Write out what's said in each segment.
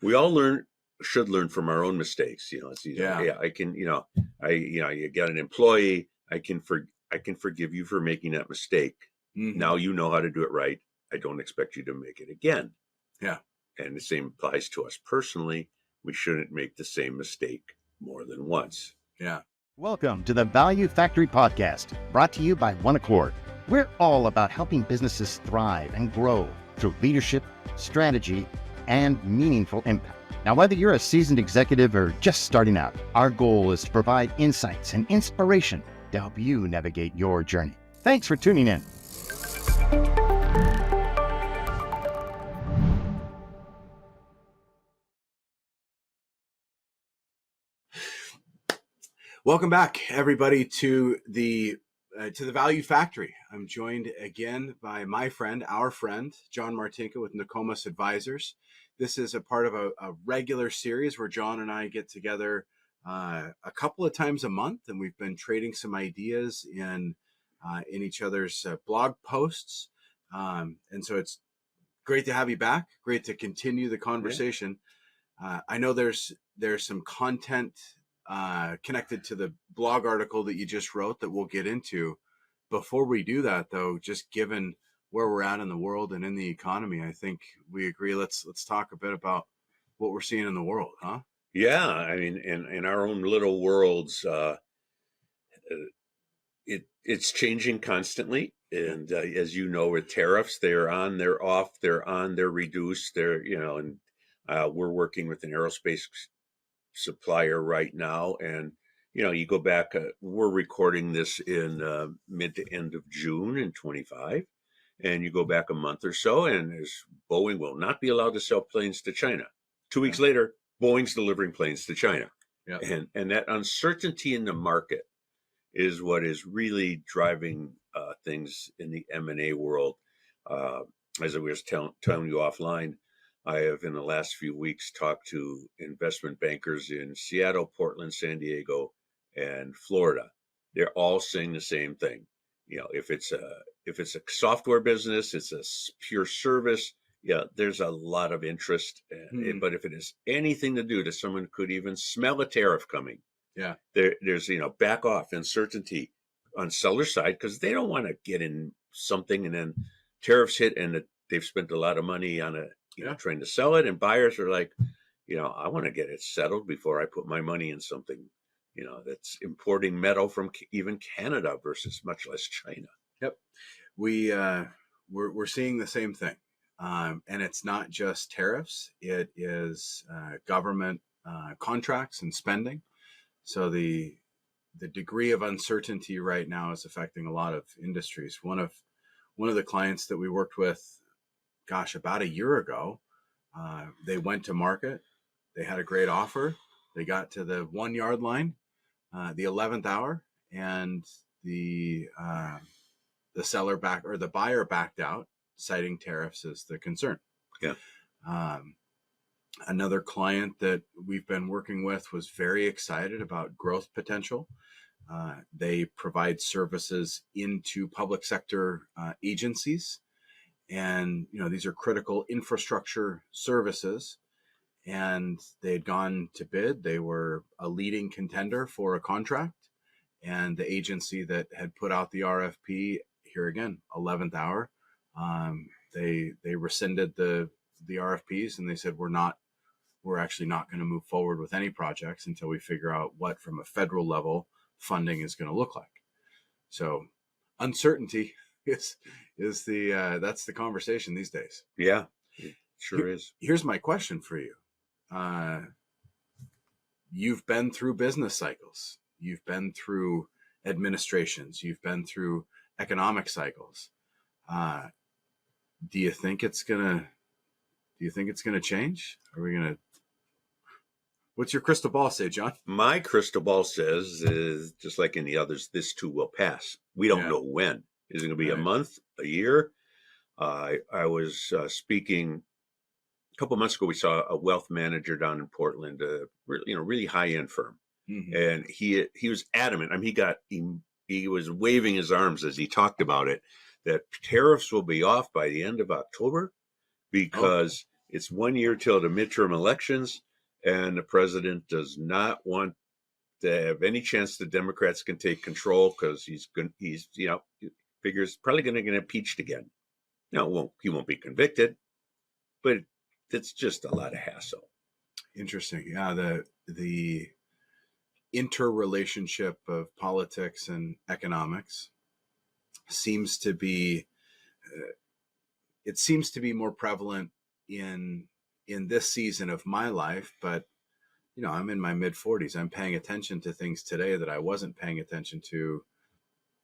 we all should learn from our own mistakes. It's I can, you got an employee, I can forgive you for making that mistake. Mm-hmm. Now you know how to do it right. I don't expect you to make it again. Yeah. And the same applies to us personally. We shouldn't make the same mistake more than once. Yeah. Welcome to the Value Factory Podcast, brought to you by One Accord. We're all about helping businesses thrive and grow through leadership, strategy, and meaningful impact. Now, whether you're a seasoned executive or just starting out, our goal is to provide insights and inspiration to help you navigate your journey. Thanks for tuning in. Welcome back, everybody, to the Value Factory. I'm joined again by our friend, John Martinka with Nokomis Advisors. This is a part of a regular series where John and I get together a couple of times a month, and we've been trading some ideas in each other's blog posts. And so it's great to have you back. Great to continue the conversation. Yeah. I know there's some content connected to the blog article that you just wrote that we'll get into. Before we do that, though, just given where we're at in the world and in the economy, I think we agree. Let's talk a bit about what we're seeing in the world, huh? Yeah, I mean, in our own little worlds, it's changing constantly. And as you know, with tariffs, they're on, they're off, they're on, they're reduced. And we're working with an aerospace supplier right now, and you go back, we're recording this in mid to end of June in 25, and you go back a month or so, and Boeing will not be allowed to sell planes to China. 2 weeks later, Boeing's delivering planes to China. Yeah. And that uncertainty in the market is what is really driving things in the M&A world. As I was telling you offline, I have in the last few weeks talked to investment bankers in Seattle, Portland, San Diego, and Florida. They're all saying the same thing. If it's a software business, it's a pure service. Yeah, there's a lot of interest. But if it has anything to do to someone could even smell a tariff coming, there's back off, uncertainty on seller side, because they don't want to get in something and then tariffs hit and they've spent a lot of money on it. Trying to sell it, and buyers are like, I want to get it settled before I put my money in something, that's importing metal from even Canada versus much less China. Yep, we're seeing the same thing, and it's not just tariffs; it is government contracts and spending. So the degree of uncertainty right now is affecting a lot of industries. One of the clients that we worked with, about a year ago, they went to market. They had a great offer. They got to the 1 yard line, the 11th hour, and the buyer backed out, citing tariffs as the concern. Yeah. Another client that we've been working with was very excited about growth potential. They provide services into public sector agencies. And, these are critical infrastructure services, and they had gone to bid. They were a leading contender for a contract, and the agency that had put out the RFP, here again, 11th hour, they rescinded the RFPs, and they said, we're actually not going to move forward with any projects until we figure out what, from a federal level, funding is going to look like. So uncertainty is that's the conversation these days. Yeah, it sure is. Here's my question for you. You've been through business cycles. You've been through administrations. You've been through economic cycles. Do you think it's gonna change? What's your crystal ball say, John? My crystal ball says, is just like any others, this too will pass. We don't know when. Is it going to be a month, a year? I was speaking a couple of months ago. We saw a wealth manager down in Portland, really high-end firm, and he was adamant. I mean, he was waving his arms as he talked about it, that tariffs will be off by the end of October, because it's 1 year till the midterm elections, and the president does not want to have any chance the Democrats can take control because he's figures probably going to get impeached again. No, he won't be convicted, but it's just a lot of hassle. Interesting. Yeah, the interrelationship of politics and economics seems to be it seems to be more prevalent in this season of my life, but I'm in my mid 40s. I'm paying attention to things today that I wasn't paying attention to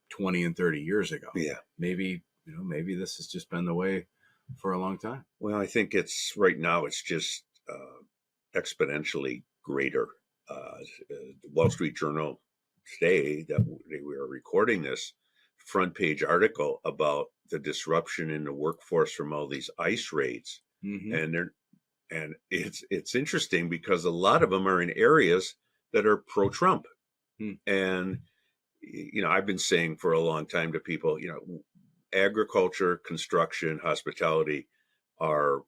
20 and 30 years ago. Yeah. Maybe this has just been the way for a long time. Well, I think right now it's just exponentially greater. The Wall Street Journal today, that we are recording this, front page article about the disruption in the workforce from all these ICE raids. Mm-hmm. And it's interesting because a lot of them are in areas that are pro-Trump. And I've been saying for a long time to people, agriculture, construction, hospitality are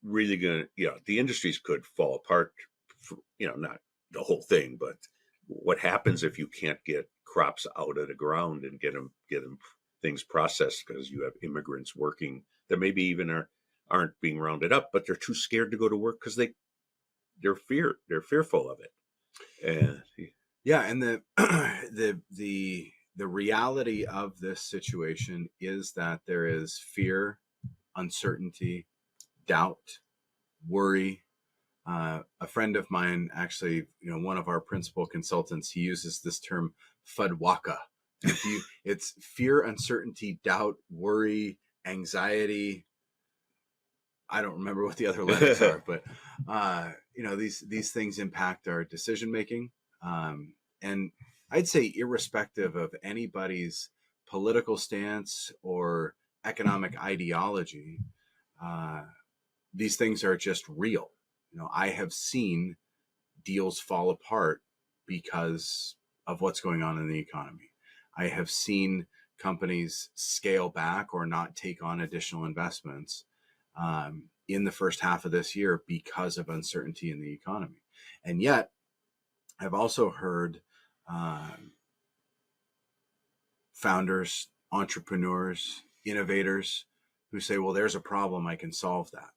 really going to, the industries could fall apart, not the whole thing, but what happens if you can't get crops out of the ground and get them things processed because you have immigrants working that maybe even aren't being rounded up, but they're too scared to go to work because they're fearful of it. And and the reality of this situation is that there is fear, uncertainty, doubt, worry. A friend of mine, actually, one of our principal consultants, he uses this term FUDWACA. It's fear, uncertainty, doubt, worry, anxiety. I don't remember what the other letters are, but these things impact our decision making. And I'd say irrespective of anybody's political stance or economic ideology, these things are just real. I have seen deals fall apart because of what's going on in the economy. I have seen companies scale back or not take on additional investments in the first half of this year because of uncertainty in the economy. And yet, I've also heard founders, entrepreneurs, innovators who say, well, there's a problem, I can solve that.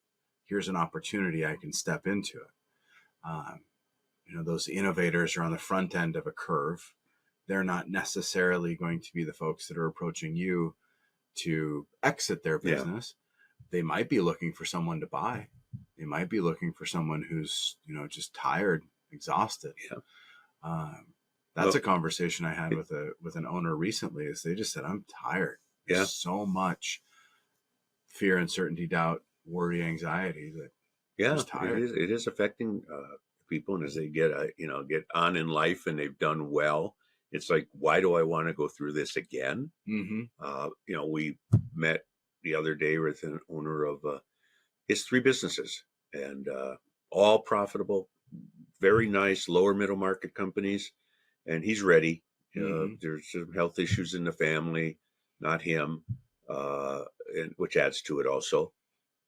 Here's an opportunity, I can step into it. Those innovators are on the front end of a curve. They're not necessarily going to be the folks that are approaching you to exit their business. They might be looking for someone to buy. They might be looking for someone who's, just tired, exhausted. That's a conversation I had with an owner recently. Is they just said, I'm tired. There's so much fear, uncertainty, doubt, worry, anxiety that I'm just tired. It is affecting people, and as they get on in life and they've done well, it's like, why do I want to go through this again? Mm-hmm. We met the other day with an owner of his 3 businesses, and all profitable, very nice lower middle market companies, and he's ready. There's some health issues in the family, not him, and which adds to it also.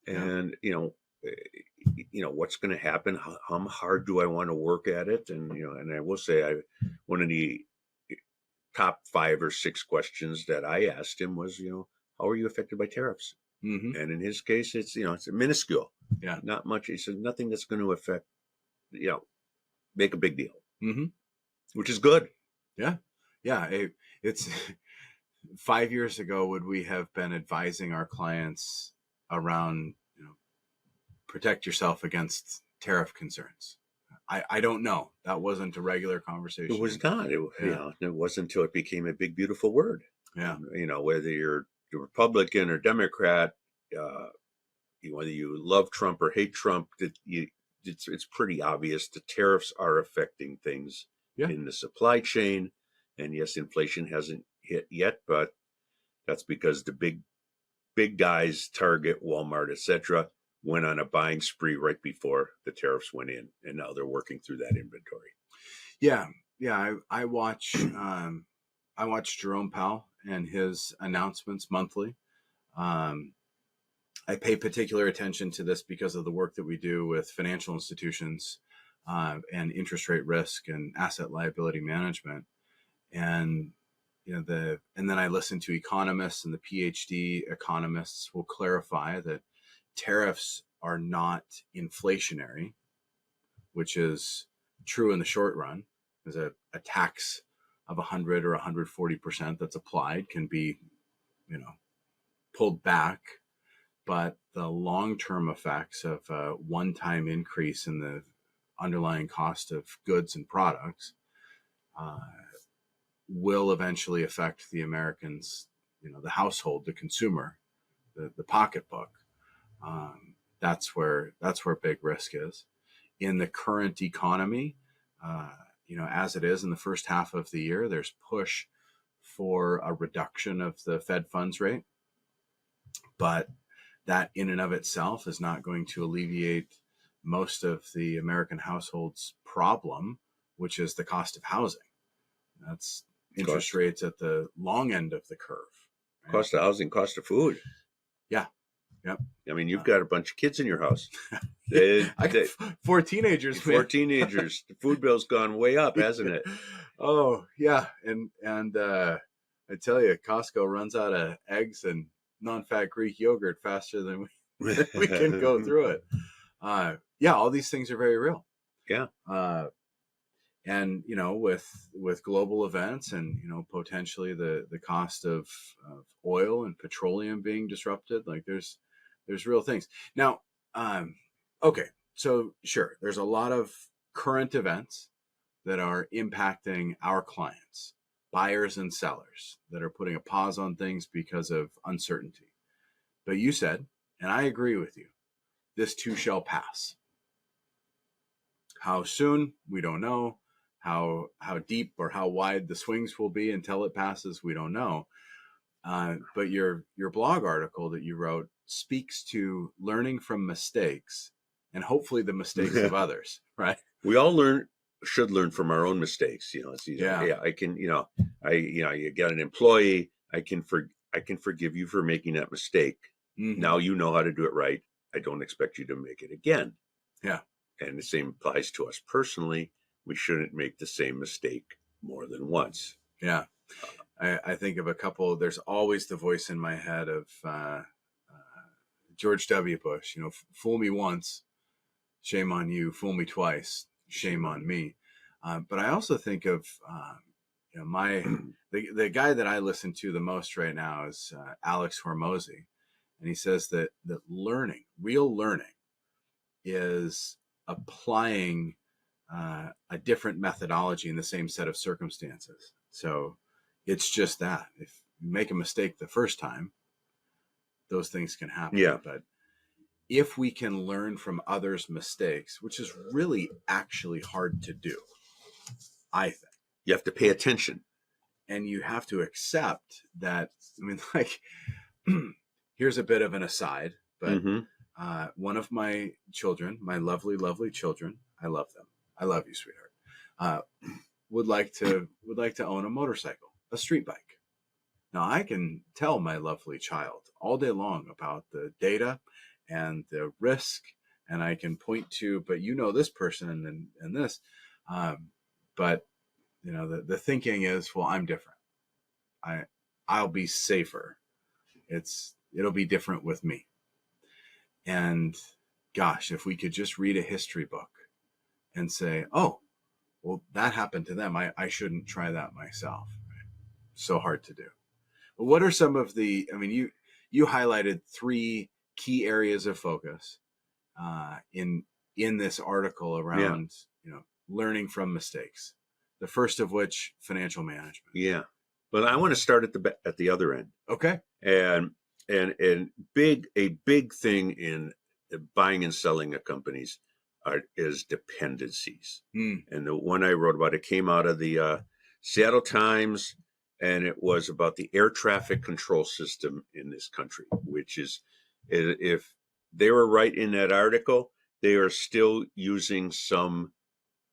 And what's going to happen? How hard do I want to work at it? And and I will say, one of the top 5 or 6 questions that I asked him was, how are you affected by tariffs? Mm-hmm. And in his case, it's it's minuscule, not much. He said nothing that's going to affect, make a big deal, which is good. It's 5 years ago, would we have been advising our clients around protect yourself against tariff concerns? I don't know. That wasn't a regular conversation. It was not. It wasn't until it became a big, beautiful word. Whether you're a Republican or Democrat, whether you love Trump or hate Trump, it's pretty obvious the tariffs are affecting things in the supply chain. And yes, inflation hasn't hit yet, but that's because the big guys, Target, Walmart, etc., went on a buying spree right before the tariffs went in, and now they're working through that inventory. I watch Jerome Powell and his announcements monthly. I pay particular attention to this because of the work that we do with financial institutions and interest rate risk and asset liability management. And and then I listen to economists, and the PhD economists will clarify that tariffs are not inflationary, which is true in the short run. There's a tax of 100 or 140% that's applied can be, pulled back, but the long-term effects of a one-time increase in the underlying cost of goods and products will eventually affect the Americans, the household, the consumer, the pocketbook. That's where big risk is. In the current economy, as it is in the first half of the year, there's push for a reduction of the Fed funds rate, but that in and of itself is not going to alleviate most of the American households' problem, which is the cost of housing. That's interest rates at the long end of the curve. Right? Cost of housing, cost of food. Yeah. Yep. I mean, you've got a bunch of kids in your house. I got 4 teenagers. 4 teenagers. The food bill's gone way up, hasn't it? Oh yeah, and I tell you, Costco runs out of eggs and non-fat Greek yogurt faster than we can go through it. All these things are very real. Yeah. And with global events and potentially the cost of oil and petroleum being disrupted, like there's real things now. Okay, so sure, there's a lot of current events that are impacting our clients, buyers and sellers, that are putting a pause on things because of uncertainty. But you said, and I agree with you, this too shall pass. How soon, we don't know. How deep or how wide the swings will be until it passes, we don't know. But your blog article that you wrote speaks to learning from mistakes and hopefully the mistakes of others, right? We all should learn from our own mistakes. It's easy. Yeah, I can, you got an employee, I can forgive you for making that mistake. Mm-hmm. Now you know how to do it right. I don't expect you to make it again. Yeah. And the same applies to us personally. We shouldn't make the same mistake more than once. Yeah. I think of a couple, there's always the voice in my head of George W. Bush, fool me once, shame on you. Fool me twice, shame on me. But I also think of, the guy that I listen to the most right now is Alex Hormozy. And he says that learning, real learning, is applying a different methodology in the same set of circumstances. So it's just that if you make a mistake the first time, those things can happen. Yeah. But if we can learn from others' mistakes, which is really actually hard to do, I think. You have to pay attention. And you have to accept that, here's a bit of an aside, but one of my children, my lovely, lovely children, I love them. I love you, sweetheart. Would like to own a motorcycle, a street bike. Now I can tell my lovely child all day long about the data and the risk, and I can point to, but this person and this, but the thinking is, well, I'm different. I'll be safer. It'll be different with me. And gosh, if we could just read a history book and say, oh, well, that happened to them. I shouldn't try that myself. Right? So hard to do. But what are some of you highlighted 3 key areas of focus in this article around, learning from mistakes. The first of which, financial management. Yeah. But I want to start at the other end. Okay. And a big thing in buying and selling of companies is dependencies. And the one I wrote about, it came out of the Seattle Times, and it was about the air traffic control system in this country, which is, if they were right in that article, they are still using some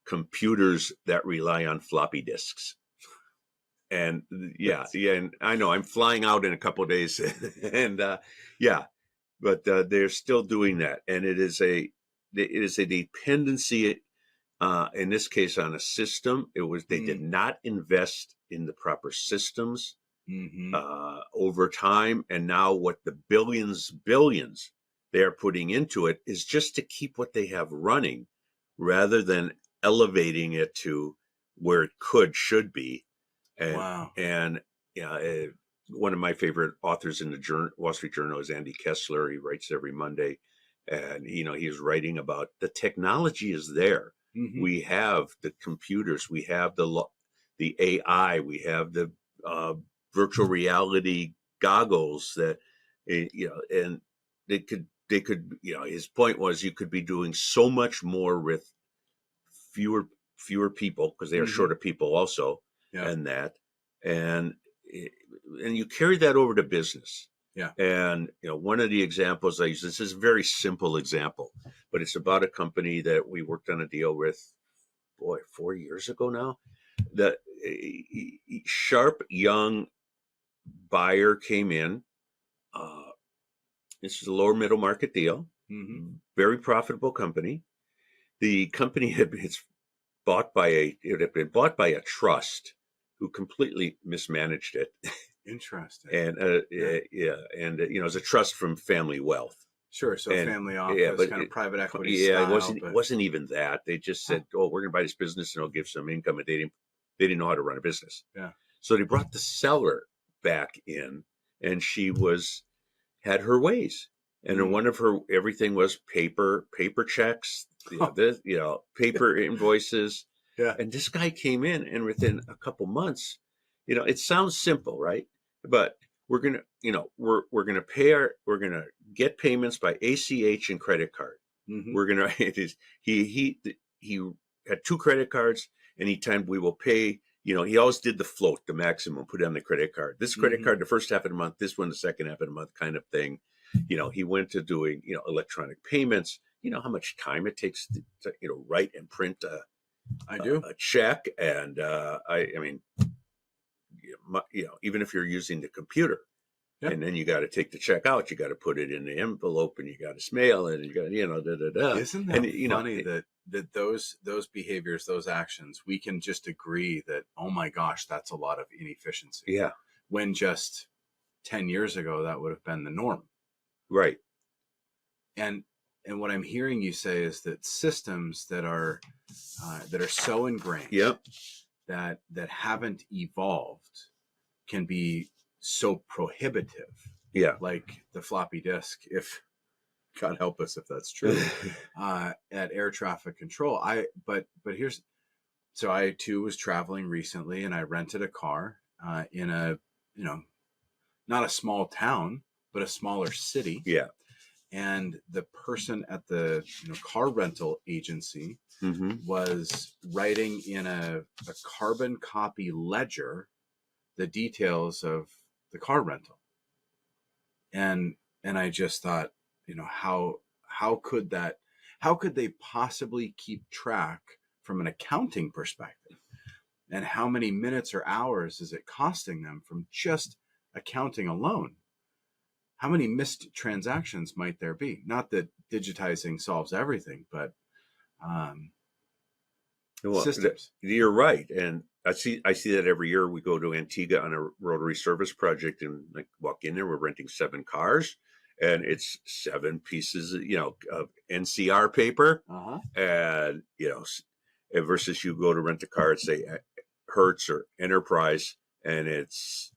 computers that rely on floppy disks. And and I know I'm flying out in a couple of days, and but they're still doing that, and it is a dependency. In this case, on a system, they did not invest in the proper systems over time, and now what the billions they are putting into it is just to keep what they have running, rather than elevating it to where it should be. And Wow. and yeah, one of my favorite authors in the Wall Street Journal is Andy Kessler. He writes every Monday, and he's writing about the technology is there. We have the computers, we have the AI, we have the virtual reality goggles that and they could his point was you could be doing so much more with fewer people, because they are short of people also, and that and you carry that over to business. Yeah. And one of the examples I use, this is a very simple example, but it's about a company that we worked on a deal with 4 years ago now. The sharp young buyer came in. This is a lower middle market deal, very profitable company. The company had been bought by a trust who completely mismanaged it. Interesting. And it's a trust from family wealth. Sure. So family office, but kind of private equity. Yeah, style, it wasn't even that. They just said, "Oh, we're going to buy this business and it'll give some income." And they didn't know how to run a business. Yeah. So they brought the seller back in, and she had her ways. And then one of her everything was paper checks, paper invoices. Yeah. And this guy came in, and within a couple months, it sounds simple, right? But we're gonna get payments by ACH and credit card. We're gonna he had 2 credit cards, anytime we will pay. He always did the float, the maximum, put it on the credit card. This credit card the first half of the month, this one the second half of the month, kind of thing. He went to doing electronic payments. How much time it takes to write and print a check, and I mean, even if you're using the computer, and then you got to take the check out, you got to put it in the envelope, and you got to mail it, and you got Isn't that funny that those behaviors, those actions, we can just agree that, oh my gosh, that's a lot of inefficiency. Yeah. When just 10 years ago that would have been the norm. Right. And what I'm hearing you say is that systems that are so ingrained, that haven't evolved, can be so prohibitive. Yeah. Like the floppy disk, if God help us if that's true, at air traffic control. But so I too was traveling recently, and I rented a car in a not a small town, but a smaller city. Yeah. And the person at the car rental agency was writing in a carbon copy ledger the details of the car rental. And I just thought, how could they possibly keep track from an accounting perspective? And how many minutes or hours is it costing them from just accounting alone? How many missed transactions might there be? Not that digitizing solves everything, but systems. You're right, and I see that every year. We go to Antigua on a rotary service project, and walk in there. We're renting 7 cars, and it's 7 pieces, of NCR paper, and versus you go to rent a car at, say, Hertz or Enterprise, and it's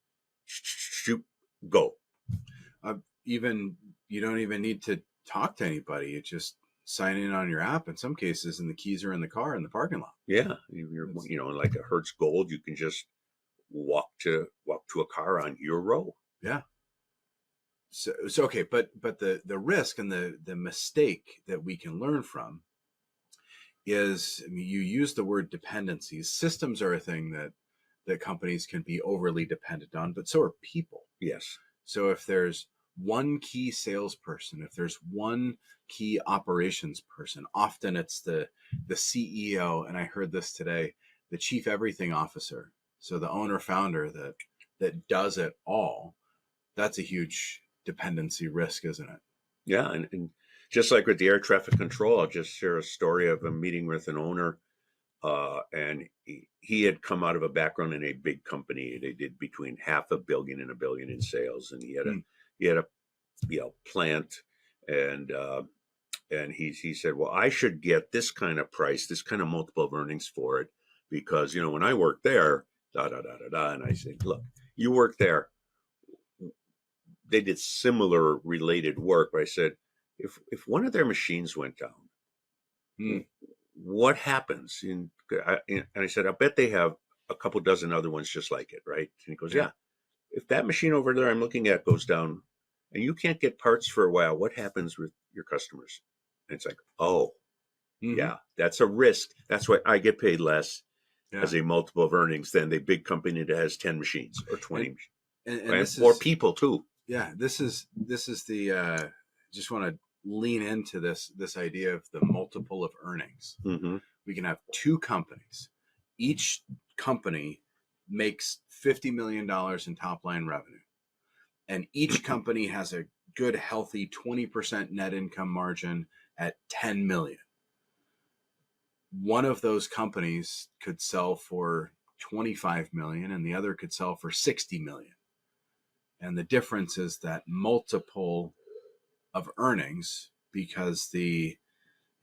shoot, go. Even you don't even need to talk to anybody. You just sign in on your app in some cases, and the keys are in the car in the parking lot. Yeah, you're like a Hertz Gold, you can just walk to a car on your row. Yeah. So okay, but the risk and the mistake that we can learn from is, you use the word dependencies. Systems are a thing that companies can be overly dependent on, but so are people. Yes. So if there's one key salesperson, if there's one key operations person, often it's the CEO, and I heard this today, the chief everything officer. So the owner founder that does it all. That's a huge dependency risk, isn't it? Yeah, and just like with the air traffic control, I'll just share a story of a meeting with an owner, and he had come out of a background in a big company. They did between $500 million and $1 billion in sales, and Hmm. he had a plant, and he said, well, I should get this kind of price, this kind of multiple of earnings for it, because when I worked there, da da da da da. And I said, look, you work there. They did similar related work, but I said, if one of their machines went down, Hmm. what happens? And I said, I bet they have a couple dozen other ones just like it, right? And he goes, Yeah. yeah. If that machine over there I'm looking at goes down and you can't get parts for a while, what happens with your customers? And it's like, oh, Hmm. yeah, that's a risk. That's why I get paid less Yeah. as a multiple of earnings than the big company that has 10 machines or 20 machines. And this Or is, people too. yeah, this is the just want to lean into this idea of the multiple of earnings. Mm-hmm. We can have two companies. Each company makes $50 million in top line revenue, and each company has a good, healthy 20% net income margin at 10 million. One of those companies could sell for 25 million and the other could sell for 60 million. And the difference is that multiple of earnings, because the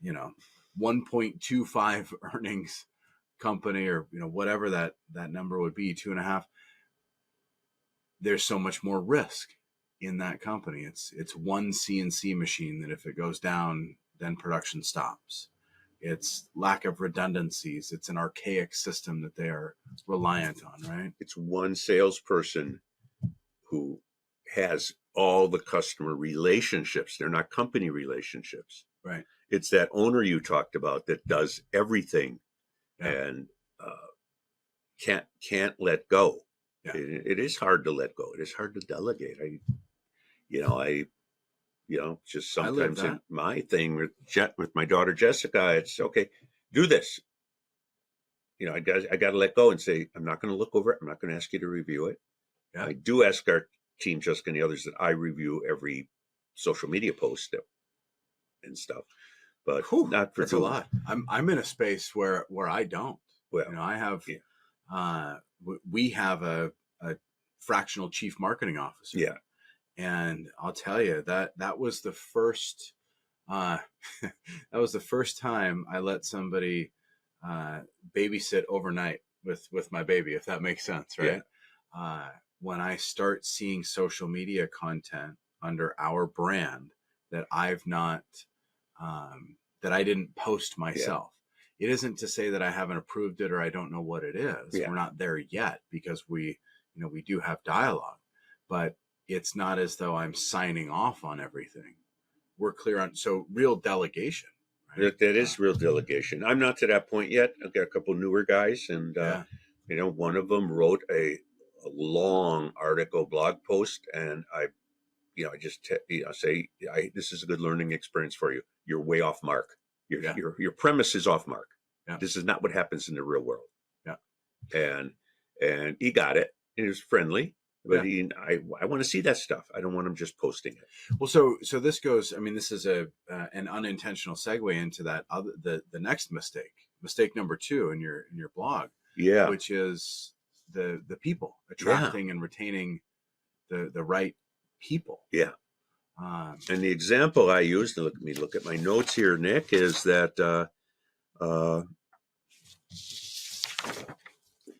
1.25 earnings company, or whatever that number would be, 2.5, there's so much more risk in that company. It's one CNC machine that if it goes down, then production stops. It's lack of redundancies. It's an archaic system that they are reliant on, right? It's one salesperson who has all the customer relationships. They're not company relationships. Right. It's that owner you talked about that does everything. Yeah. And can't let go. Yeah. It is hard to let go. It is hard to delegate. I just sometimes in my thing with my daughter Jessica, it's okay, do this. I got to let go and say, I'm not going to look over it. I'm not going to ask you to review it. Yeah. I do ask our team, Jessica and the others, that I review every social media post and stuff, but not for that's too a lot. I'm in a space where I don't. Well, I have we have a fractional chief marketing officer. Yeah. And I'll tell you that was the first that was the first time I let somebody babysit overnight with my baby, if that makes sense, right? Yeah. When I start seeing social media content under our brand that I've not that I didn't post myself. Yeah. It isn't to say that I haven't approved it or I don't know what it is. Yeah. We're not there yet because we do have dialogue, but it's not as though I'm signing off on everything. We're clear on, so real delegation. Right? That is real delegation. I'm not to that point yet. I've got a couple newer guys, and one of them wrote a long article, blog post, and I just say, this is a good learning experience for you. You're way off mark. Your premise is off mark. Yeah. This is not what happens in the real world. Yeah. And he got it. He was friendly, but I want to see that stuff. I don't want him just posting it. Well, so this goes. I mean, this is an unintentional segue into that the next mistake number 2 in your blog. Yeah. Which is the people, attracting and retaining the right people. Yeah. And the example I used, look at my notes here, Nick, is that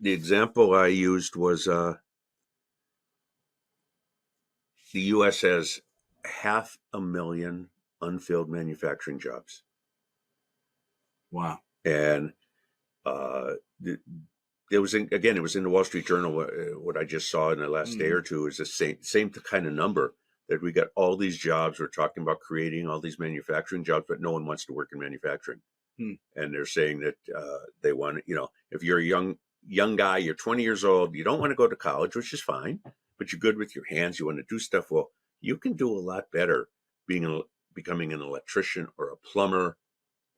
the example I used was the U.S. has 500,000 unfilled manufacturing jobs. Wow. And it was in the Wall Street Journal. What I just saw in the last day or two is the same kind of number, that we got all these jobs. We're talking about creating all these manufacturing jobs, but no one wants to work in manufacturing. And they're saying that they want, if you're a young guy, you're 20 years old, you don't want to go to college, which is fine, but you're good with your hands, you want to do stuff. Well, you can do a lot better becoming an electrician or a plumber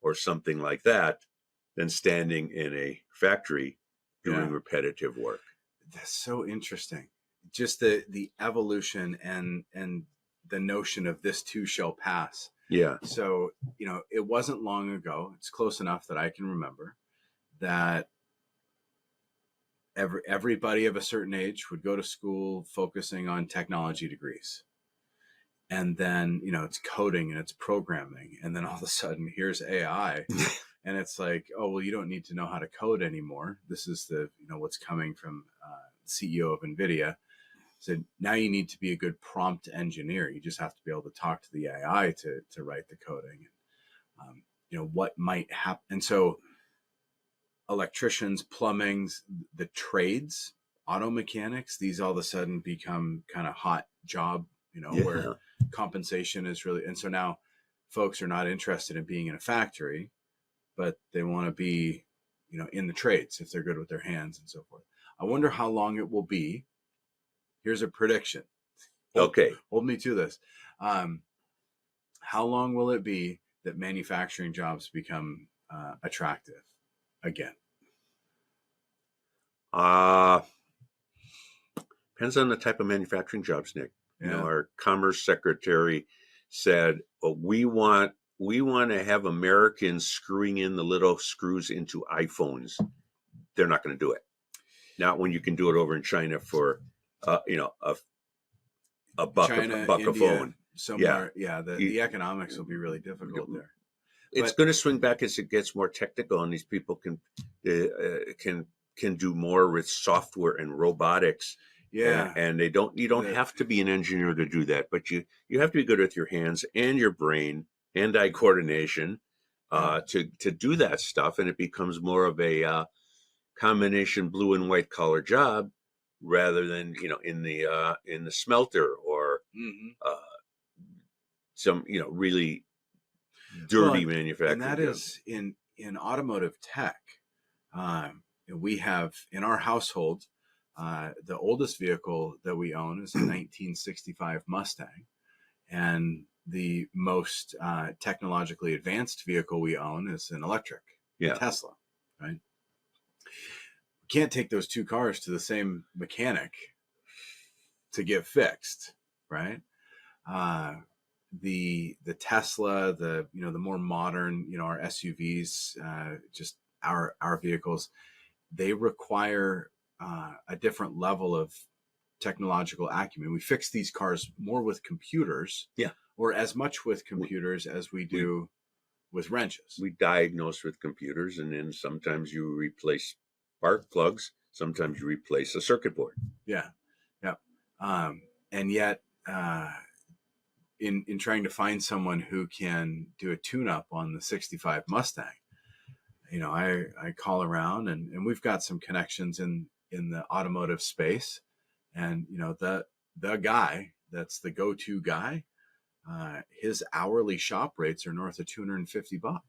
or something like that than standing in a factory doing repetitive work. That's so interesting. Just the evolution and the notion of this too shall pass. Yeah. So, it wasn't long ago, it's close enough that I can remember, that everybody of a certain age would go to school focusing on technology degrees. And then, it's coding and it's programming. And then all of a sudden, here's AI. And it's like, oh, well, you don't need to know how to code anymore. This is what's coming from the CEO of NVIDIA. So now you need to be a good prompt engineer. You just have to be able to talk to the AI to write the coding. What might happen. And so electricians, plumbings, the trades, auto mechanics, these all of a sudden become kind of hot job, where compensation is really, and so now folks are not interested in being in a factory, but they want to be, in the trades if they're good with their hands and so forth. I wonder how long it will be. Here's a prediction. Okay. Hold me to this. How long will it be that manufacturing jobs become attractive again? Depends on the type of manufacturing jobs, Nick. Yeah. Our Commerce Secretary said, well, we want to have Americans screwing in the little screws into iPhones. They're not going to do it. Not when you can do it over in China for a buck, China, a buck India, a phone. Somewhere, the economics will be really difficult there. It's going to swing back as it gets more technical, and these people can do more with software and robotics. Yeah, and you don't have to be an engineer to do that, but you have to be good with your hands and your brain, hand-eye coordination to do that stuff, and it becomes more of a combination blue and white collar job rather than in the smelter or some really dirty manufacturing. And that is in automotive tech. We have in our household. The oldest vehicle that we own is a 1965 Mustang, and the most technologically advanced vehicle we own is an electric, Tesla, right? We can't take those two cars to the same mechanic to get fixed, right? The Tesla, the more modern, our SUVs, just our vehicles, they require a different level of technological acumen. We fix these cars more with computers, or as much with computers as we do with wrenches. We diagnose with computers, and then sometimes you replace spark plugs, sometimes you replace a circuit board. And yet, in trying to find someone who can do a tune-up on the 65 Mustang, I call around, and we've got some connections in the automotive space, and the guy that's the go-to guy, his hourly shop rates are north of $250,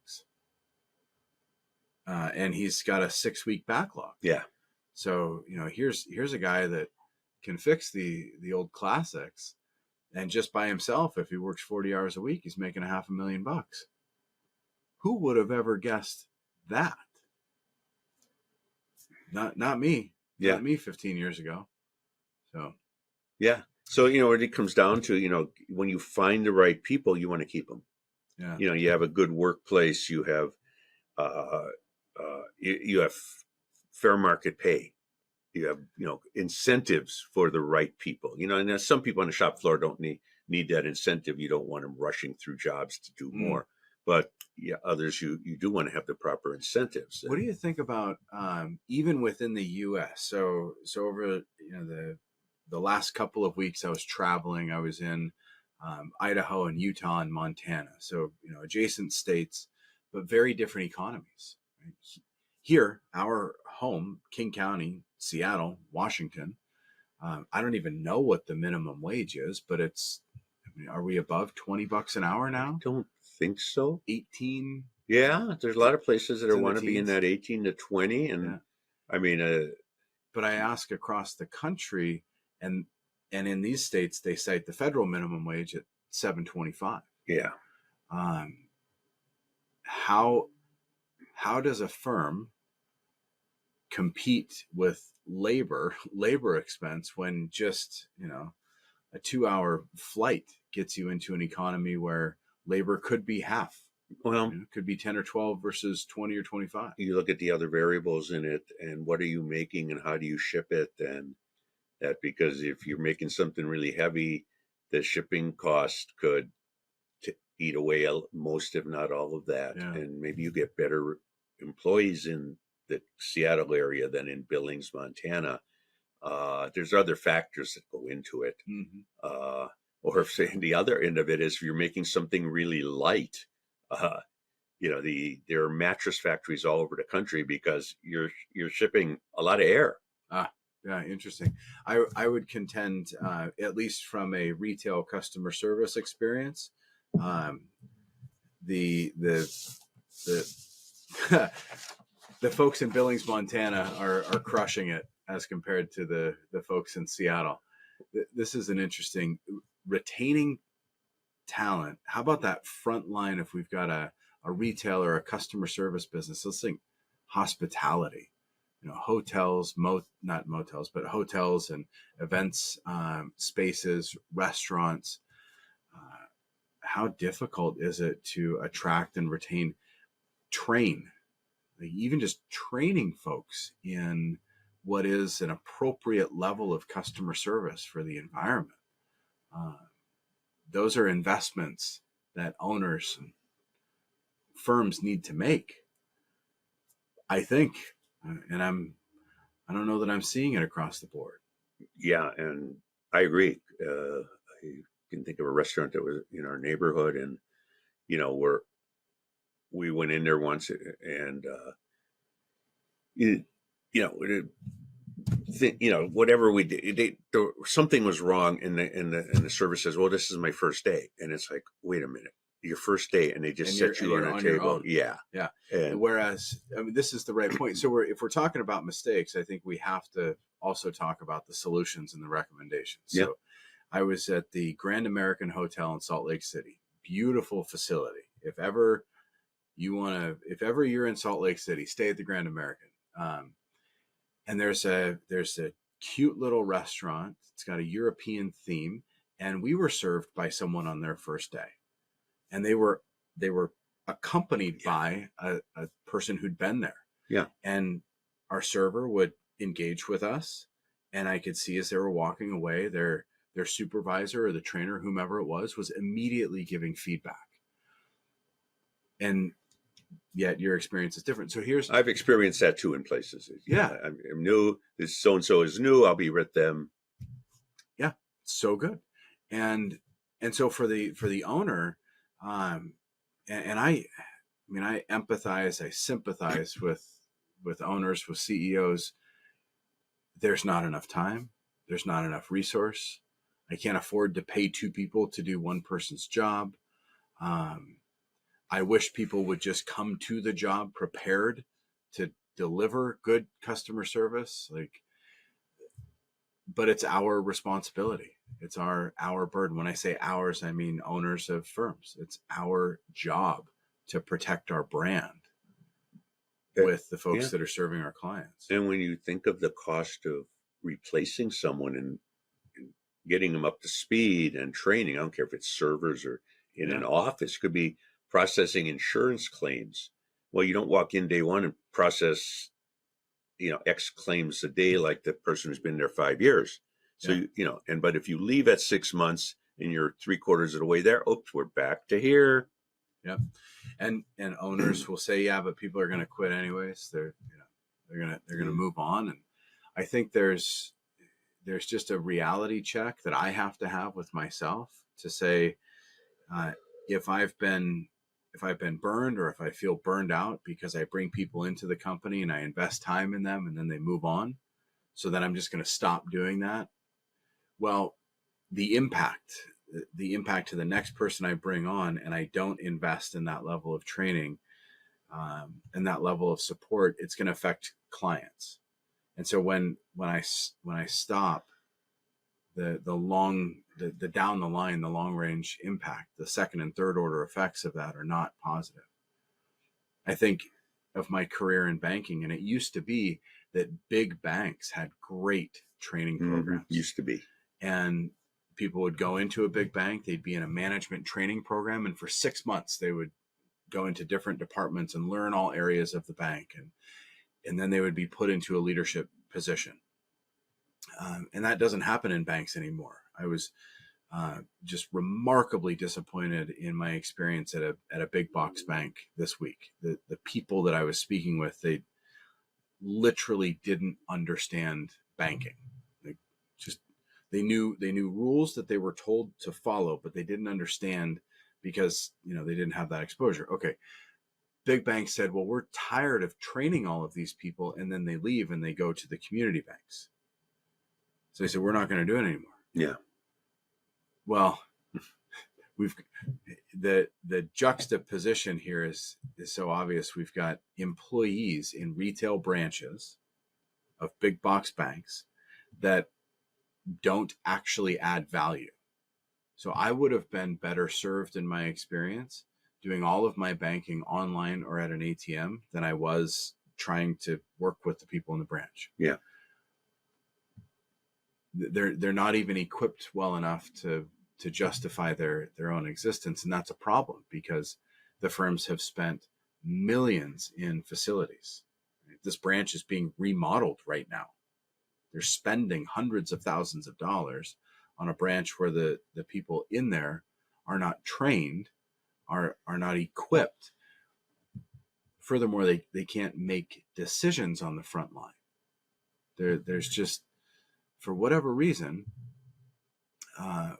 and he's got a 6-week backlog. So here's a guy that can fix the old classics, and just by himself, if he works 40 hours a week, he's making $500,000. Who would have ever guessed that? Not me. Not me 15 years ago. So what it comes down to, when you find the right people, you want to keep them. You have a good workplace, you have you have fair market pay, you have incentives for the right people, and there's some people on the shop floor don't need that incentive. You don't want them rushing through jobs to do more. But others you do want to have the proper incentives. What do you think about even within the U.S.? So over the last couple of weeks, I was traveling. I was in Idaho and Utah and Montana. So adjacent states, but very different economies. Right? Here, our home, King County, Seattle, Washington. I don't even know what the minimum wage is, but are we above $20 an hour now? I don't think so. 18. Yeah, there's a lot of places that want to be in that 18 to 20, and I mean, but I ask across the country, and in these states they cite the federal minimum wage at $7.25. How does a firm compete with labor expense when just a 2-hour flight gets you into an economy where labor could be half. Well, It could be 10 or 12 versus 20 or 25. you look at the other variables in it, and what are you making, and how do you ship it, and that, because if you're making something really heavy, the shipping cost could eat away most, if not all, of that. Yeah. And maybe you get better employees in the Seattle area than in Billings, Montana. There's other factors that go into it. Or if the other end of it is, if you're making something really light, there are mattress factories all over the country because you're shipping a lot of air. Yeah, interesting. I would contend, at least from a retail customer service experience, the the folks in Billings, Montana are crushing it as compared to the folks in Seattle. This is an interesting retaining talent. How about that front line? If we've got a retail or a customer service business, let's think hospitality, hotels, not motels, but hotels and events, spaces, restaurants. How difficult is it to attract and train, even just training folks in what is an appropriate level of customer service for the environment? Those are investments that owners and firms need to make, I think. And I don't know that I'm seeing it across the board. Yeah, and I agree. I can think of a restaurant that was in our neighborhood, and where we went in there once, and whatever we did, something was wrong, and the service says, "Well, this is my first day," and it's like, wait a minute, your first day, and they just set you on a table. Yeah. And whereas, this is the right point. So if we're talking about mistakes, I think we have to also talk about the solutions and the recommendations. So I was at the Grand American Hotel in Salt Lake City. Beautiful facility. If ever you're in Salt Lake City, stay at the Grand American. And there's a cute little restaurant. It's got a European theme, and we were served by someone on their first day, and they were accompanied by a person who'd been there. Yeah. And our server would engage with us, and I could see as they were walking away, their supervisor or the trainer, whomever it was immediately giving feedback. And yet your experience is different. So I've experienced that too in places. Yeah. I'm new. This so-and-so is new. I'll be with them. Yeah. So good. And so for the owner, and I empathize, I sympathize with owners, with CEOs. There's not enough time. There's not enough resource. I can't afford to pay 2 people to do one person's job. I wish people would just come to the job prepared to deliver good customer service. But it's our responsibility. It's our burden. When I say ours, I mean owners of firms. It's our job to protect our brand with the folks that are serving our clients. And when you think of the cost of replacing someone and getting them up to speed and training, I don't care if it's servers or in an office, could be processing insurance claims. Well, you don't walk in day one and process, X claims a day like the person who's been there 5 years. So, but if you leave at 6 months and you're 3/4 of the way there, oops, we're back to here. Yep. And owners will say, yeah, but people are going to quit anyways. They're going to move on. And I think there's just a reality check that I have to have with myself to say, if I've been burned, or if I feel burned out because I bring people into the company and I invest time in them and then they move on, so that I'm just going to stop doing that. Well, the impact to the next person I bring on, and I don't invest in that level of training and that level of support, it's going to affect clients. And so when I stop, the down the line, the long range impact, the second and third order effects of that are not positive. I think of my career in banking, and it used to be that big banks had great training programs. Used to be. And people would go into a big bank, they'd be in a management training program, and for 6 months they would go into different departments and learn all areas of the bank, and then they would be put into a leadership position. And that doesn't happen in banks anymore. I was just remarkably disappointed in my experience at a big box bank this week. The people that I was speaking with, they literally didn't understand banking. They knew rules that they were told to follow, but they didn't understand because they didn't have that exposure. Okay, big banks said, well, we're tired of training all of these people, and then they leave and they go to the community banks. So they said, we're not going to do it anymore. Yeah. Well, the juxtaposition here is so obvious. We've got employees in retail branches of big box banks that don't actually add value. So I would have been better served in my experience doing all of my banking online or at an ATM than I was trying to work with the people in the branch. Yeah. They're not even equipped well enough to justify their own existence. And that's a problem because the firms have spent millions in facilities. This branch is being remodeled right now. They're spending hundreds of thousands of dollars on a branch where the people in there are not trained, are not equipped. Furthermore, they can't make decisions on the front line. There's just, for whatever reason,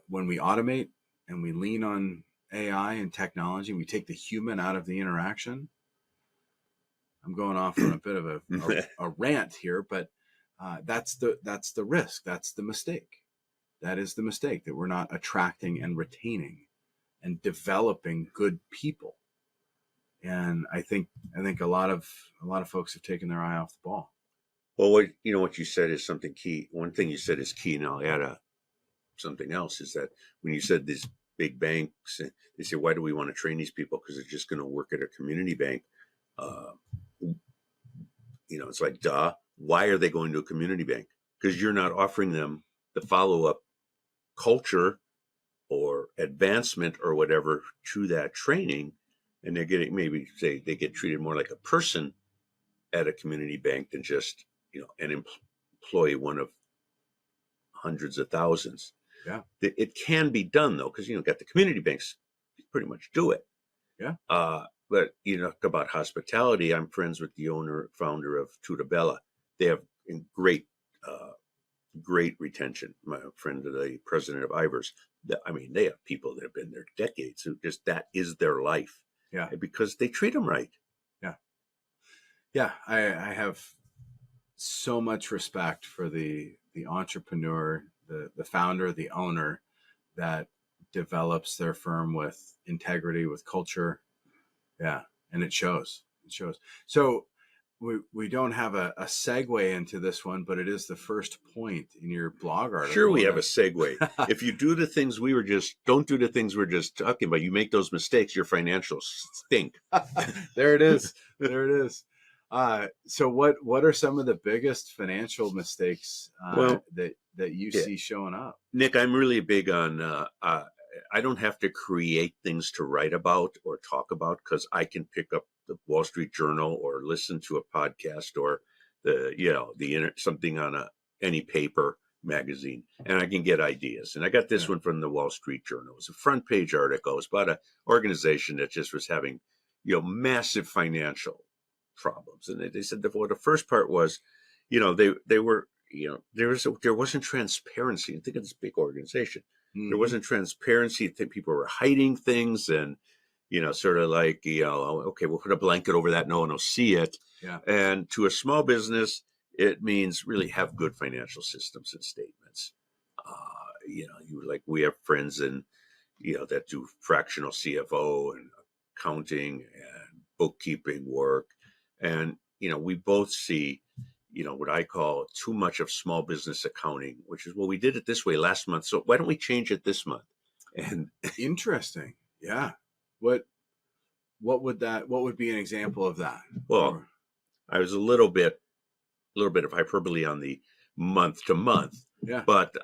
when we automate and we lean on AI and technology, we take the human out of the interaction. I'm going off on a bit of a rant here, but that's the risk. That's the mistake. That is the mistake, that we're not attracting and retaining and developing good people. And I think a lot of folks have taken their eye off the ball. Well, what you said is something key. One thing you said is key, and I'll add something else, is that when you said these big banks, they say, why do we want to train these people? Because they're just going to work at a community bank. It's like, duh. Why are they going to a community bank? Because you're not offering them the follow-up culture or advancement or whatever to that training. And they're getting, maybe say they get treated more like a person at a community bank than just, an employee, one of hundreds of thousands. Yeah. It can be done though, because, got the community banks pretty much do it. Yeah. But talk about hospitality. I'm friends with the founder of Tutabella. They have great retention. My friend, the president of Ivers, they have people that have been there decades who just, that is their life. Yeah. Because they treat them right. Yeah. Yeah. I have so much respect for the entrepreneur, the founder, the owner that develops their firm with integrity, with culture. Yeah. And it shows. So we don't have a segue into this one, but it is the first point in your blog article. Sure, we have a segue. If you do the things don't do the things we're just talking about, you make those mistakes, your financials stink. There it is. So what are some of the biggest financial mistakes that you see showing up? Nick, I'm really big on, I don't have to create things to write about or talk about, because I can pick up the Wall Street Journal or listen to a podcast or something on any paper magazine, and I can get ideas. And I got this one from the Wall Street Journal. It was a front page article. It was about an organization that just was having, massive financial problems. And they said the first part was, they were, there wasn't transparency. And think of this big organization. Mm-hmm. There wasn't transparency. I think people were hiding things, and sort of like, okay, we'll put a blanket over that. No one will see it. Yeah. And to a small business, it means really have good financial systems and statements. We have friends that do fractional CFO and accounting and bookkeeping work. And, we both see, what I call too much of small business accounting, which is, well, we did it this way last month, so why don't we change it this month? And interesting. Yeah. What would be an example of that? Well, I was a little bit of hyperbole on the month to month. Yeah. But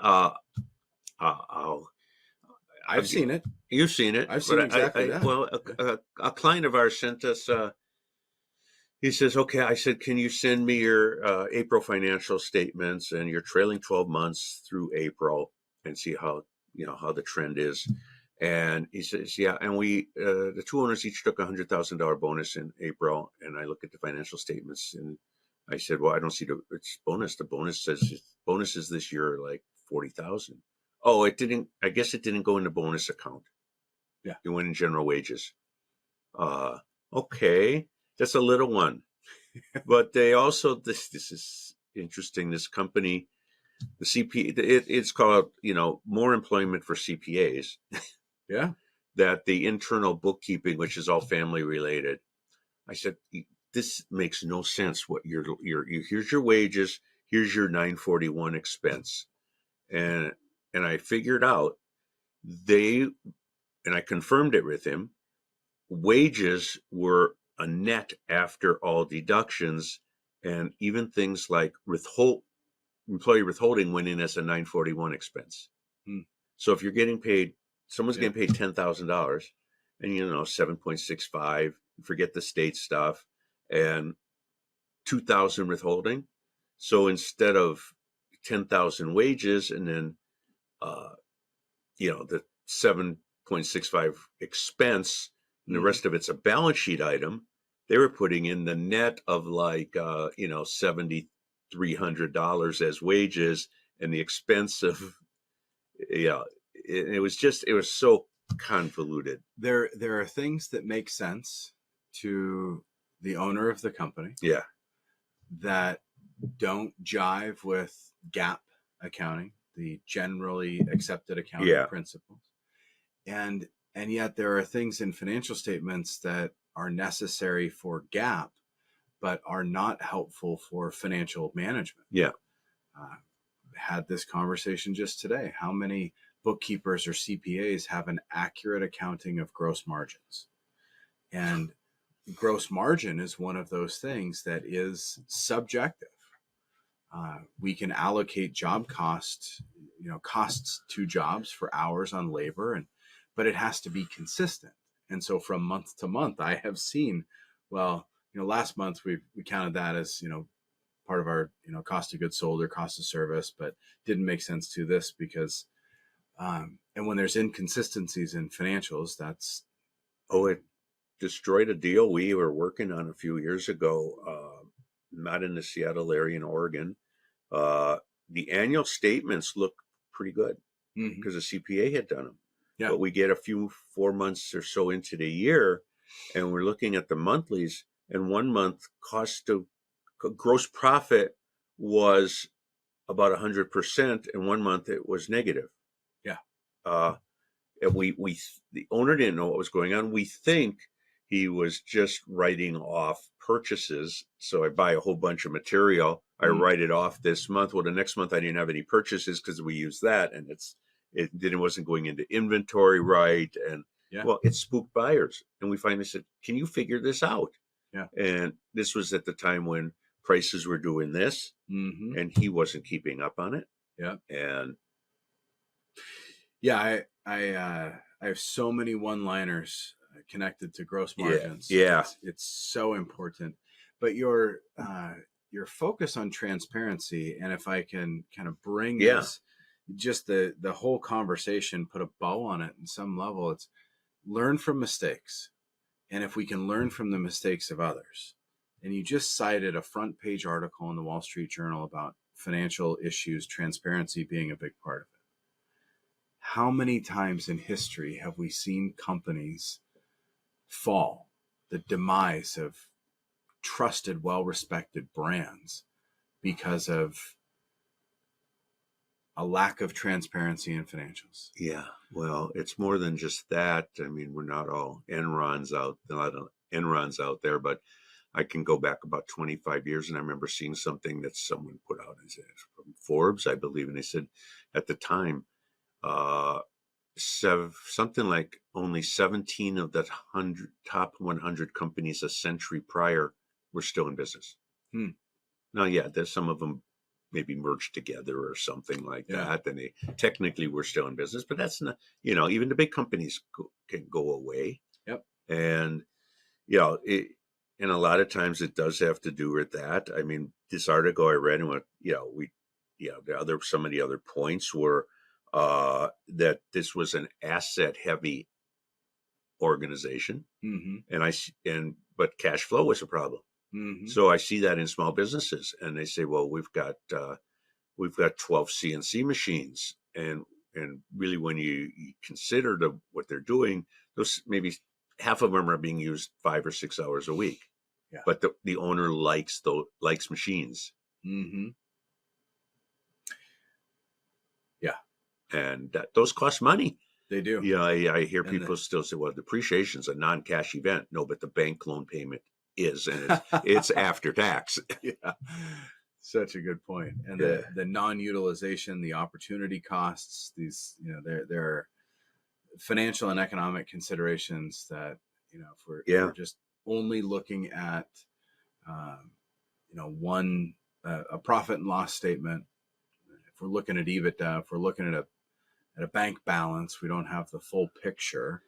I'll I've seen it. You've seen it, I've seen exactly that. well, a client of ours sent us. He says, "Okay." I said, "Can you send me your April financial statements and your trailing 12 months through April and see how the trend is?" And he says, "Yeah." And we, the two owners each took $100,000 bonus in April. And I look at the financial statements and I said, "Well, I don't see it's bonus. The bonus says bonuses this year are like 40,000. Oh, it didn't. I guess it didn't go in the bonus account. Yeah. It went in general wages. Okay, that's a little one, but they also this is interesting. This company, the CP, it's called more employment for CPAs. Yeah. That the internal bookkeeping, which is all family related. I said, this makes no sense. What here's your wages, here's your 941 expense, and I figured out and I confirmed it with him. Wages were a net after all deductions, and even things like employee withholding went in as a 941 expense. So if you're getting paid, someone's getting paid $10,000, and 7.65, forget the state stuff, and 2,000 withholding. So instead of 10,000 wages, and then the 7.65 expense, and the rest of it's a balance sheet item, they were putting in the net of like $7,300 as wages, and the expense of it was so convoluted. There are things that make sense to the owner of the company. Yeah. That don't jive with GAAP accounting, the generally accepted accounting principles. And yet there are things in financial statements that are necessary for GAAP, but are not helpful for financial management. Yeah. Had this conversation just today. How many bookkeepers or CPAs have an accurate accounting of gross margins? And gross margin is one of those things that is subjective. We can allocate job costs to jobs for hours on labor, but it has to be consistent. And so from month to month, I have seen, last month we counted that as, part of our, cost of goods sold or cost of service, but didn't make sense to this because, and when there's inconsistencies in financials, it destroyed a deal we were working on a few years ago, not in the Seattle area, in Oregon. The annual statements look pretty good because the CPA had done them. Yeah. But we get 4 months or so into the year, and we're looking at the monthlies, and 1 month cost of gross profit was about 100%, and 1 month it was negative. Yeah. And the owner didn't know what was going on. We think he was just writing off purchases. So I buy a whole bunch of material. I write it off this month. Well, the next month I didn't have any purchases because we used that, and it wasn't going into inventory right. And well, it spooked buyers. And we finally said, "Can you figure this out?" Yeah. And this was at the time when prices were doing this, and he wasn't keeping up on it. Yeah. And I have so many one-liners connected to gross margins. Yeah. It's so important. But your focus on transparency, and if I can kind of bring this, just the whole conversation, put a bow on it in some level, it's learn from mistakes. And if we can learn from the mistakes of others, and you just cited a front page article in the Wall Street Journal about financial issues, transparency being a big part of it. How many times in history have we seen companies fall, the demise of trusted, well-respected brands because of a lack of transparency in financials? Yeah, well, it's more than just that. I mean, we're not all Enrons out there, but I can go back about 25 years, and I remember seeing something that someone put out from Forbes, I believe, and they said at the time, something like only 17 of the top 100 companies a century prior were still in business. Now, there's some of them maybe merged together or something like Yeah. that. And they technically were still in business, but that's not, even the big companies can go away. Yep. And, and a lot of times it does have to do with that. I mean, this article I read and what, some of the other points were that this was an asset heavy organization. Mm-hmm. But cash flow was a problem. Mm-hmm. So I see that in small businesses, and they say, well, we've got 12 CNC machines, and really when you consider what they're doing, those maybe half of them are being used 5 or 6 hours a week. Yeah. But the owner likes machines. Mm-hmm. Yeah. And those cost money. They do. Yeah, I hear people still say, well, depreciation's a non-cash event. No, but the bank loan payment is, and it's after tax. Yeah. Such a good point. And the non-utilization, the opportunity costs, these, there are financial and economic considerations that, if we're just only looking at, a profit and loss statement, if we're looking at EBITDA, if we're looking at a bank balance, we don't have the full picture.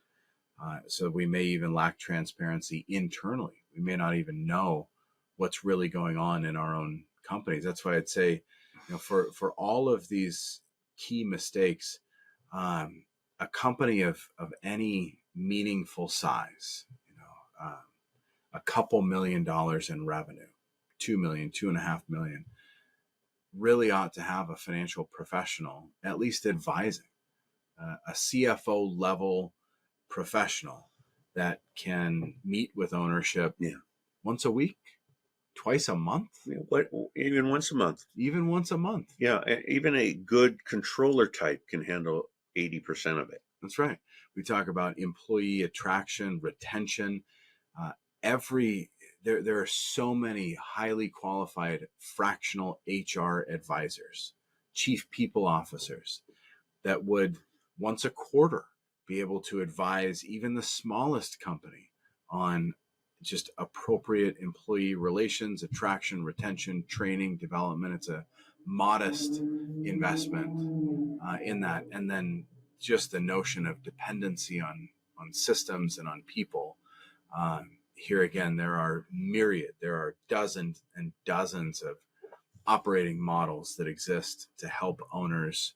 So we may even lack transparency internally. We may not even know what's really going on in our own companies. That's why I'd say, for all of these key mistakes, a company of any meaningful size, a couple $1 million in revenue, 2 million, 2.5 million, really ought to have a financial professional at least advising, a CFO level professional that can meet with ownership once a week, twice a month. Even once a month. Even once a month. Yeah, even a good controller type can handle 80% of it. That's right. We talk about employee attraction, retention. There are so many highly qualified fractional HR advisors, chief people officers that would once a quarter be able to advise even the smallest company on just appropriate employee relations, attraction, retention, training, development. It's a modest investment in that. And then just the notion of dependency on systems and on people. Here again, there are dozens and dozens of operating models that exist to help owners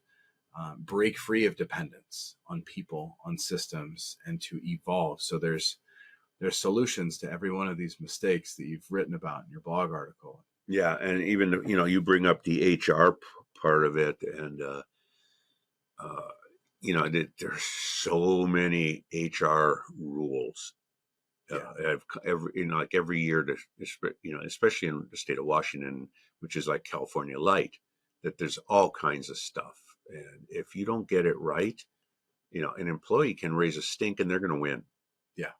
break free of dependence on people, on systems, and to evolve. So there's solutions to every one of these mistakes that you've written about in your blog article. Yeah, and even you bring up the HR part of it, and there's so many HR rules. Every year, especially in the state of Washington, which is like California light, that there's all kinds of stuff. And if you don't get it right, an employee can raise a stink and they're going to win. Yeah.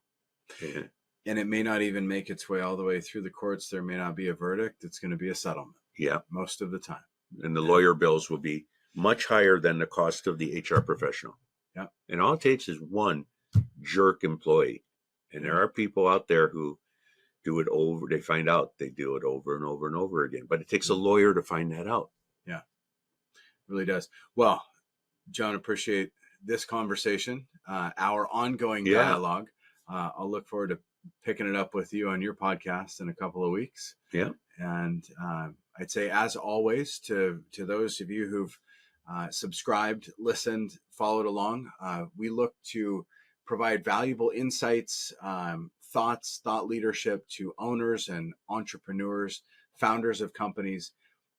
Yeah. And it may not even make its way all the way through the courts. There may not be a verdict. It's going to be a settlement. Yeah. Most of the time. And the lawyer bills will be much higher than the cost of the HR professional. Yeah. And all it takes is one jerk employee. And there are people out there who do it over. They find out they do it over and over and over again. But it takes a lawyer to find that out. Yeah, it really does. Well, John, appreciate this conversation, our ongoing dialogue. I'll look forward to picking it up with you on your podcast in a couple of weeks. Yeah. And I'd say, as always, to those of you who've subscribed, listened, followed along, we look to provide valuable insights, thought leadership to owners and entrepreneurs, founders of companies,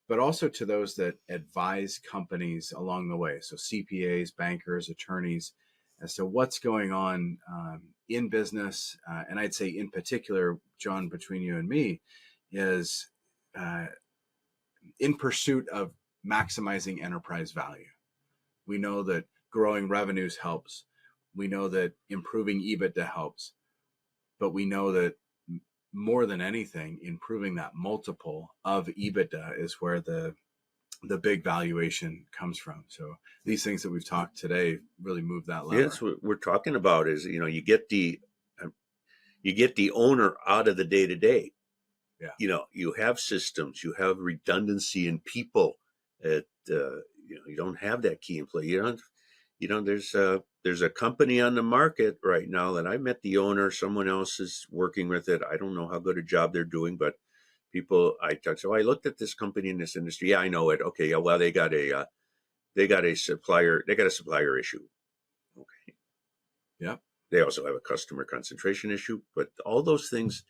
but also to those that advise companies along the way. So CPAs, bankers, attorneys, as to what's going on in business. And I'd say in particular, John, between you and me, is in pursuit of maximizing enterprise value. We know that growing revenues helps. We know that improving EBITDA helps, but we know that more than anything, improving that multiple of EBITDA is where the big valuation comes from. So these things that we've talked today really move that lever. Yes, what we're talking about is, you get the owner out of the day-to-day. Yeah. You have systems, you have redundancy in people, You don't have that key employee. There's a company on the market right now that I met the owner. Someone else is working with it. I don't know how good a job they're doing, but people I talk. So I looked at this company in this industry. Yeah, I know it. Okay, yeah, well they got a supplier. They got a supplier issue. Okay. Yeah. They also have a customer concentration issue, but all those things,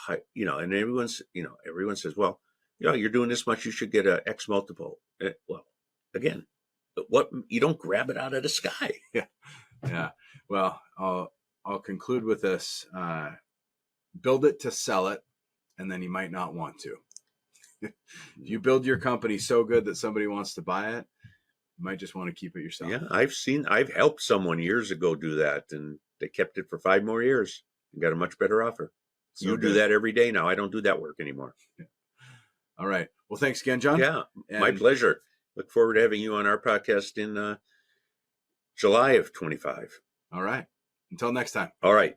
and everyone says, well, you're doing this much, you should get a X multiple. Well, again, what you don't grab it out of the sky. Yeah. Well, I'll conclude with this: build it to sell it, and then you might not want to. If you build your company so good that somebody wants to buy it, you might just want to keep it yourself. Yeah, I've helped someone years ago do that, and they kept it for 5 more years and got a much better offer. So you do that every day now. I don't do that work anymore. Yeah. All right. Well, thanks again, John. Yeah, my pleasure. Look forward to having you on our podcast in July of 25. All right. Until next time. All right.